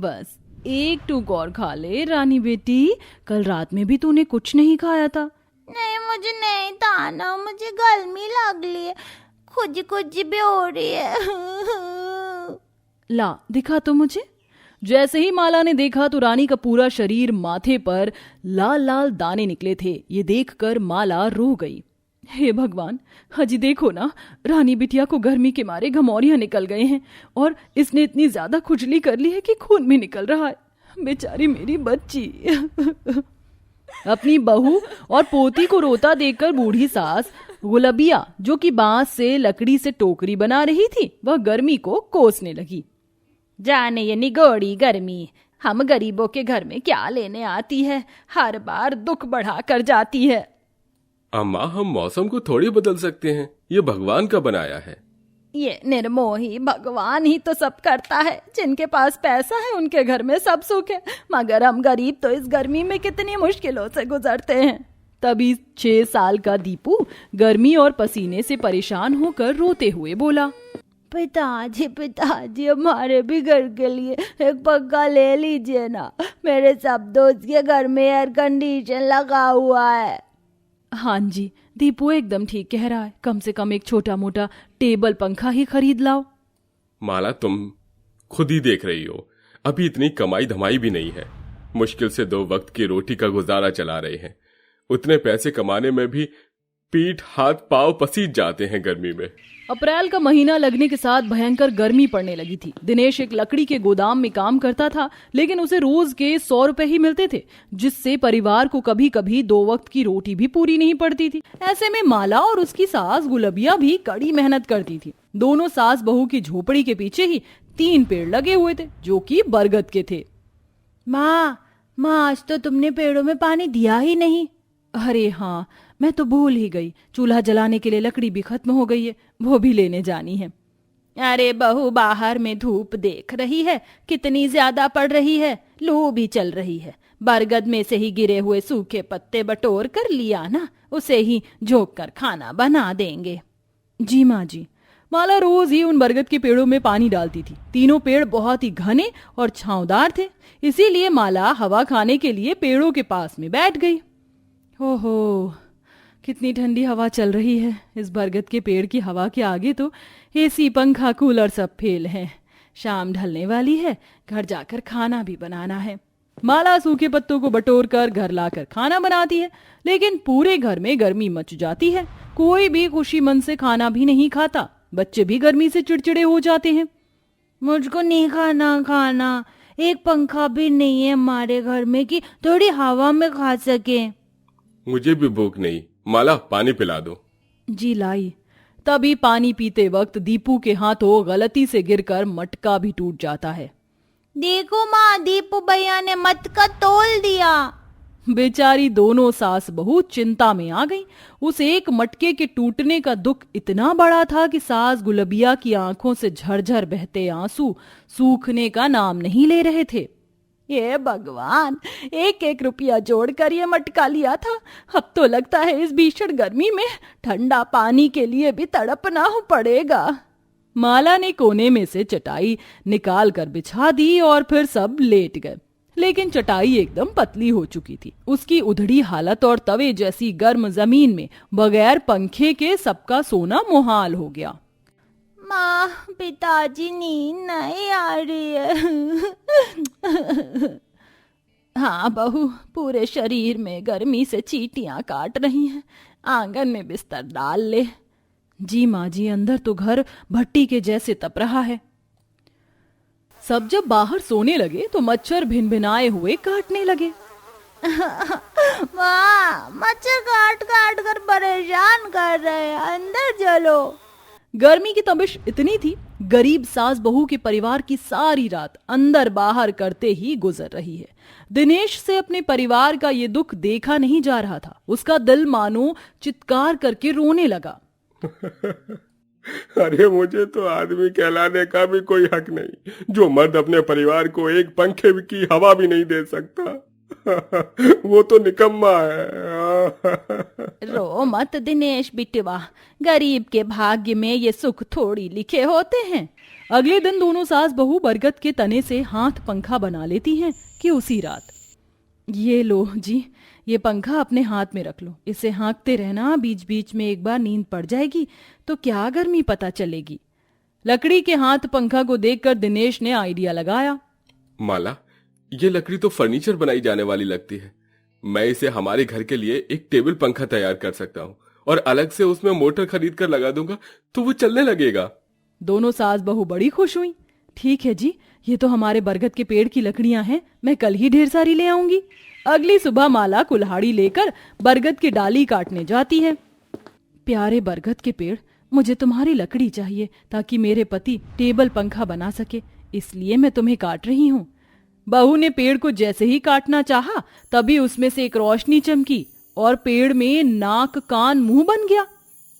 बस एक टूक और खा ले रानी बेटी, कल रात में भी तूने कुछ नहीं खाया था। नहीं, मुझे नहीं था ना, मुझे गर्मी लग रही है, खुजी भी हो रही है। ला दिखा तो मुझे। जैसे ही माला ने देखा तो रानी का पूरा शरीर, माथे पर लाल लाल दाने निकले थे। ये देखकर माला रो गई। हे भगवान, हाजी देखो ना, रानी बिटिया को गर्मी के मारे घमौरियां निकल गए हैं और इसने इतनी ज्यादा खुजली कर ली है कि खून भी निकल रहा है। बेचारी मेरी बच्ची। अपनी बहू और पोती को रोता देखकर बूढ़ी सास गुलबिया, जो कि बांस से लकड़ी से टोकरी बना रही थी, वह गर्मी को कोसने लगी। जाने ये निगोड़ी गर्मी हम गरीबों के घर में क्या लेने आती है, हर बार दुख बढ़ा कर जाती है। अम्मा, हम मौसम को थोड़ी बदल सकते हैं, ये भगवान का बनाया है। ये निर्मोही भगवान ही तो सब करता है, जिनके पास पैसा है उनके घर में सब सुख है, मगर हम गरीब तो इस गर्मी में कितनी मुश्किलों से गुजरते हैं। तभी 6 साल का दीपू गर्मी और पसीने से परेशान होकर रोते हुए बोला, पिताजी हमारे भी घर के लिए एक पंखा ले लीजिए ना, मेरे सब दोस्त के घर में एयर कंडीशन लगा हुआ है। हाँ जी, दीपू एकदम ठीक कह रहा है, कम से कम एक छोटा मोटा टेबल पंखा ही खरीद लाओ। माला, तुम खुद ही देख रही हो, अभी इतनी कमाई धमाई भी नहीं है, मुश्किल से 2 वक्त की रोटी का गुजारा चला रहे हैं। उतने पैसे कमाने में भी पीठ हाथ पांव पसीज जाते हैं गर्मी में। अप्रैल का महीना लगने के साथ भयंकर गर्मी पड़ने लगी थी। दिनेश एक लकड़ी के गोदाम में काम करता था, लेकिन उसे रोज के 100 रुपए ही मिलते थे, जिससे परिवार को कभी कभी 2 वक्त की रोटी भी पूरी नहीं पड़ती थी। ऐसे में माला और उसकी सास गुलबिया भी कड़ी मेहनत करती थी। दोनों सास बहू की झोपड़ी के पीछे ही 3 पेड़ लगे हुए थे, जो कि बरगद के थे। माँ, आज तो तुमने पेड़ों में पानी दिया ही नहीं। अरे हाँ, मैं तो भूल ही गई, चूल्हा जलाने के लिए लकड़ी भी खत्म हो गई है, वो भी लेने जानी है। अरे बहू, बाहर में धूप देख रही है कितनी ज्यादा पड़ रही है, लू भी चल रही है, बरगद में से ही गिरे हुए सूखे पत्ते बटोर कर लिया ना, उसे ही झोंक कर खाना बना देंगे। जी माँ जी। माला रोज ही उन बरगद के पेड़ों में पानी डालती थी। तीनों पेड़ बहुत ही घने और छांवदार थे, इसीलिए माला हवा खाने के लिए पेड़ों के पास में बैठ गई। ओहो, कितनी ठंडी हवा चल रही है। इस बरगद के पेड़ की हवा के आगे तो एसी, पंखा, कूलर सब फेल हैं। शाम ढलने वाली है, घर जाकर खाना भी बनाना है। माला सूखे पत्तों को बटोर कर घर लाकर खाना बनाती है, लेकिन पूरे घर में गर्मी मच जाती है। कोई भी खुशी मन से खाना भी नहीं खाता। बच्चे भी गर्मी से चिड़चिड़े हो जाते हैं। मुझको नहीं खाना, एक पंखा भी नहीं है हमारे घर में कि थोड़ी हवा में खा सके। मुझे भी भूख नहीं, माला पानी पिला दो। जी लाई। तभी पानी पीते वक्त दीपू के हाथों गलती से गिरकर मटका भी टूट जाता है। देखो माँ, दीपू भैया ने मटका तोड़ दिया। बेचारी दोनों सास बहू चिंता में आ गई। उस एक मटके के टूटने का दुख इतना बड़ा था कि सास गुलबिया की आंखों से झरझर बहते आंसू सूखने का नाम नहीं ले रहे थे। ये भगवान, 1-1 रुपया जोड़कर ये मटका लिया था, अब तो लगता है इस भीषण गर्मी में ठंडा पानी के लिए भी तड़पना पड़ेगा। माला ने कोने में से चटाई निकाल कर बिछा दी और फिर सब लेट गए, लेकिन चटाई एकदम पतली हो चुकी थी। उसकी उधड़ी हालत और तवे जैसी गर्म जमीन में बगैर पंखे के सबका सोना मुहाल हो गया। माँ, पिताजी नींद नहीं आ रही है। हाँ बहू, पूरे शरीर में गर्मी से चींटियां काट रही हैं, आंगन में बिस्तर डाल ले। जी माँ जी, अंदर तो घर भट्टी के जैसे तप रहा है। सब जब बाहर सोने लगे तो मच्छर भिनभिनाए हुए काटने लगे। माँ, मच्छर काट काट कर परेशान कर रहे हैं, अंदर चलो। गर्मी की तपिश इतनी थी, गरीब सास बहू के परिवार की सारी रात अंदर बाहर करते ही गुजर रही है। दिनेश से अपने परिवार का ये दुख देखा नहीं जा रहा था। उसका दिल मानो चित्कार करके रोने लगा। अरे, मुझे तो आदमी कहलाने का भी कोई हक नहीं, जो मर्द अपने परिवार को एक पंखे की हवा भी नहीं दे सकता। वो तो निकम्मा है। रो मत दिनेश बिटवा, गरीब के भाग्य में ये सुख थोड़ी लिखे होते हैं। अगले दिन दोनों सास बहू बरगद के तने से हाथ पंखा बना लेती हैं कि उसी रात, ये लो जी, ये पंखा अपने हाथ में रख लो, इसे हाँकते रहना, बीच बीच में एक बार नींद पड़ जाएगी तो क्या गर्मी पता चलेगी। लकड़ी के हाथ पंखा को देखकर दिनेश ने आइडिया लगाया। माला, ये लकड़ी तो फर्नीचर बनाई जाने वाली लगती है। मैं इसे हमारे घर के लिए एक टेबल पंखा तैयार कर सकता हूँ और अलग से उसमें मोटर खरीद कर लगा दूंगा तो वो चलने लगेगा। दोनों सास बहू बड़ी खुश हुई। ठीक है जी, ये तो हमारे बरगद के पेड़ की लकड़ियां हैं, मैं कल ही ढेर सारी ले आऊंगी। अगली सुबह माला कुल्हाड़ी लेकर बरगद की डाली काटने जाती है। प्यारे बरगद के पेड़, मुझे तुम्हारी लकड़ी चाहिए ताकि मेरे पति टेबल पंखा बना सके, इसलिए मैं तुम्हें काट रही हूँ। बहू ने पेड़ को जैसे ही काटना चाहा तभी उसमें से एक रोशनी चमकी और पेड़ में नाक कान मुंह बन गया।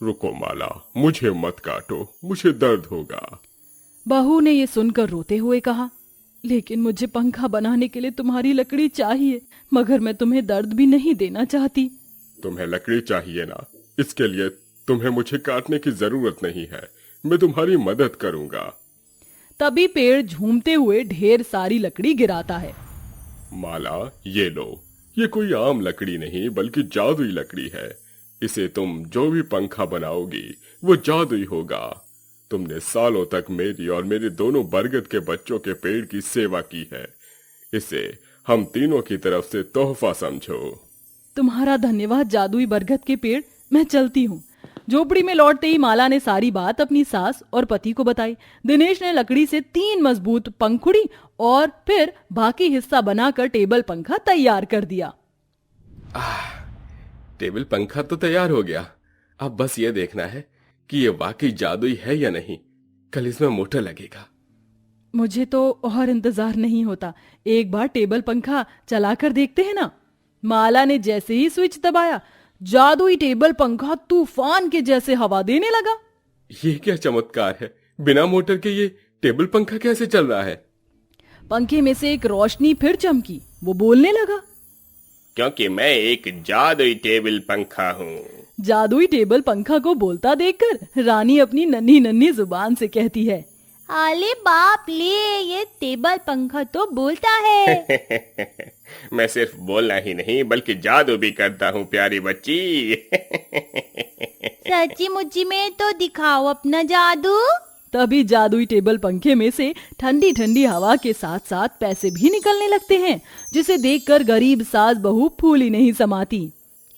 रुको माला, मुझे मत काटो, मुझे दर्द होगा। बहू ने ये सुनकर रोते हुए कहा, लेकिन मुझे पंखा बनाने के लिए तुम्हारी लकड़ी चाहिए, मगर मैं तुम्हें दर्द भी नहीं देना चाहती। तुम्हें लकड़ी चाहिए ना, इसके लिए तुम्हें मुझे काटने की जरूरत नहीं है, मैं तुम्हारी मदद करूंगा। तभी पेड़ झूमते हुए ढेर सारी लकड़ी गिराता है। माला, ये लो, ये कोई आम लकड़ी नहीं बल्कि जादुई लकड़ी है। इसे तुम जो भी पंखा बनाओगी वो जादुई होगा। तुमने सालों तक मेरी और मेरे दोनों बरगद के बच्चों के पेड़ की सेवा की है, इसे हम तीनों की तरफ से तोहफा समझो। तुम्हारा धन्यवाद जादुई बरगद के पेड़, मैं चलती हूँ। झोपड़ी में लौटते ही माला ने सारी बात अपनी सास और पति को बताई। दिनेश ने लकड़ी से 3 मजबूत पंखुड़ी और फिर बाकी हिस्सा बनाकर टेबल पंखा तैयार कर दिया। टेबल पंखा तो तैयार हो गया, अब बस ये देखना है कि ये वाकई जादुई है या नहीं। कल इसमें मोटर लगेगा। मुझे तो और इंतजार नहीं होता, एक बार टेबल पंखा चलाकर देखते हैं ना। माला ने जैसे ही स्विच दबाया, जादुई टेबल पंखा तूफान के जैसे हवा देने लगा। ये क्या चमत्कार है, बिना मोटर के ये टेबल पंखा कैसे चल रहा है? पंखे में से एक रोशनी फिर चमकी, वो बोलने लगा, क्योंकि मैं एक जादुई टेबल पंखा हूँ। जादुई टेबल पंखा को बोलता देखकर रानी अपनी नन्ही नन्ही जुबान से कहती है, अरे बाप ले, ये टेबल पंखा तो बोलता है। मैं सिर्फ बोलना ही नहीं बल्कि जादू भी करता हूँ प्यारी बच्ची। सच्ची मुच्ची में तो दिखाओ अपना जादू। तभी जादुई टेबल पंखे में से ठंडी ठंडी हवा के साथ साथ पैसे भी निकलने लगते हैं, जिसे देखकर गरीब सास बहू फूली नहीं समाती।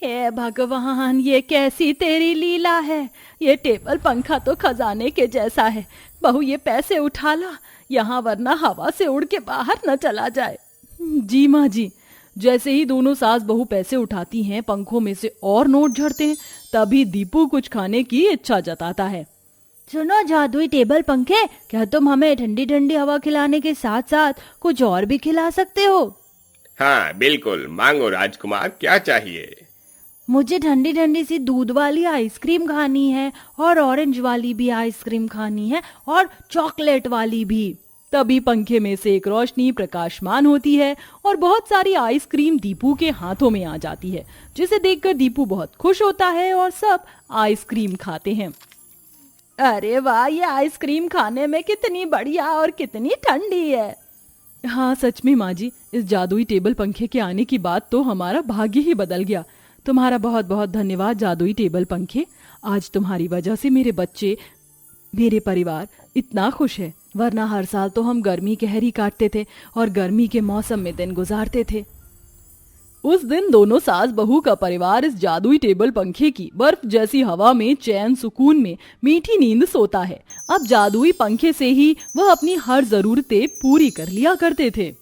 हे भगवान, ये कैसी तेरी लीला है, ये टेबल पंखा तो खजाने के जैसा है। बहू ये पैसे उठा ला यहाँ, वरना हवा से उड़ के बाहर न चला जाए। जी माँ जी। जैसे ही दोनों सास बहू पैसे उठाती हैं, पंखों में से और नोट झड़ते हैं। तभी दीपू कुछ खाने की इच्छा जताता है। सुनो जादुई टेबल पंखे, क्या तुम हमें ठंडी ठंडी हवा खिलाने के साथ साथ कुछ और भी खिला सकते हो? हाँ बिल्कुल, मांगो राजकुमार, क्या चाहिए? मुझे ठंडी ठंडी सी दूध वाली आइसक्रीम खानी है और ऑरेंज वाली भी आइसक्रीम खानी है और चॉकलेट वाली भी। तभी पंखे में से एक रोशनी प्रकाशमान होती है और बहुत सारी आइसक्रीम दीपू के हाथों में आ जाती है, जिसे देखकर दीपू बहुत खुश होता है और सब आइसक्रीम खाते हैं। अरे वाह, ये आइसक्रीम खाने में कितनी बढ़िया और कितनी ठंडी है। हाँ सच में माँ जी, इस जादुई टेबल पंखे के आने की बात तो हमारा भाग्य ही बदल गया। तुम्हारा बहुत बहुत धन्यवाद जादुई टेबल पंखे। आज तुम्हारी वजह से मेरे बच्चे, मेरे परिवार इतना खुश है, वरना हर साल तो हम गर्मी कहरी काटते थे और गर्मी के मौसम में दिन गुजारते थे। उस दिन दोनों सास बहू का परिवार इस जादुई टेबल पंखे की बर्फ जैसी हवा में चैन सुकून में मीठी नींद सोता है। अब जादुई पंखे से ही वह अपनी हर जरूरतें पूरी कर लिया करते थे।